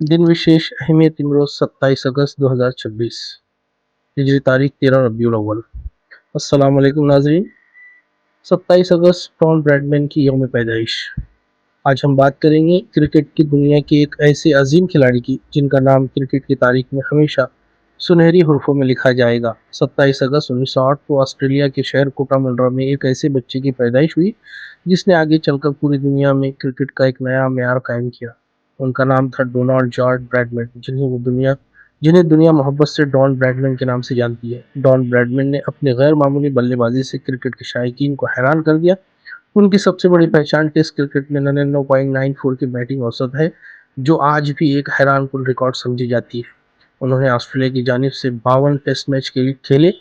दिन विशेष अहमियत इमरोज़ 27 अगस्त 2026 हिजरी तारीख 13 रबीउल अव्वल। अस्सलाम वालेकुम नाज़रीन। 27 अगस्त डॉन ब्रैडमैन की यौम पैदाइश। आज हम बात करेंगे क्रिकेट की दुनिया के एक ऐसे अजीम खिलाड़ी की जिनका नाम क्रिकेट की तारीख में हमेशा सुनहरी हुर्फों में लिखा जाएगा। 27 अगस्त 1908 को ऑस्ट्रेलिया के शहर कोटामल्रा में एक ऐसे बच्चे की पैदाइश हुई जिसने आगे चलकर पूरी दुनिया में क्रिकेट का एक नया मेयार कायम किया। उनका नाम था डोनाल्ड जॉर्ज ब्रैडमैन, जिन्हें दुनिया मोहब्बत से डॉन ब्रैडमैन के नाम से जानती है। डॉन ब्रैडमैन ने अपने गैर मामूली बल्लेबाजी से क्रिकेट के शायकीन को हैरान कर दिया। उनकी सबसे बड़ी पहचान टेस्ट क्रिकेट में 99.94 की बैटिंग औसत है, जो आज भी एक हैरानकुन रिकॉर्ड समझी जाती है। उन्होंने ऑस्ट्रेलिया की जानिब से 52 टेस्ट मैच खेले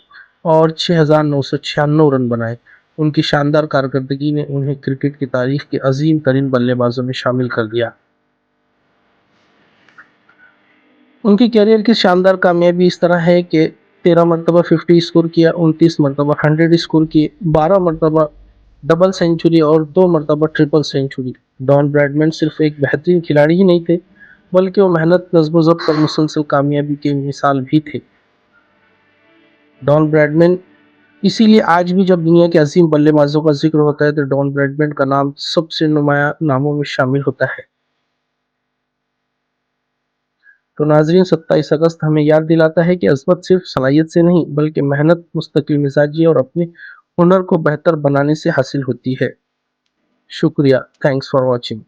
और 6,996 रन बनाए। उनकी शानदार कारकर्दगी ने उन्हें क्रिकेट की तारीख के अजीम तरीन बल्लेबाजों में शामिल कर दिया। उनकी कैरियर की शानदार कामयाबी इस तरह है कि 13 मरतबा 50 स्कोर किया, 29 मरतबा 100 स्कोर किए, 12 मरतबा डबल सेंचुरी और 2 मरतबा ट्रिपल सेंचुरी। डॉन ब्रैडमैन सिर्फ एक बेहतरीन खिलाड़ी ही नहीं थे, बल्कि वो मेहनत, नज़्म ज़ब्त और मुसलसल कामयाबी के मिसाल भी थे। डॉन ब्रैडमैन इसीलिए आज भी जब दुनिया के अजीम बल्लेबाजों का जिक्र होता है तो डॉन ब्रैडमैन का नाम सबसे नुमाया नामों में शामिल होता है। तो नाजरीन, 27 अगस्त हमें याद दिलाता है कि अज़मत सिर्फ सलाहियत से नहीं बल्कि मेहनत, मुस्तकिल मिजाजी और अपने हुनर को बेहतर बनाने से हासिल होती है। शुक्रिया। Thanks for watching.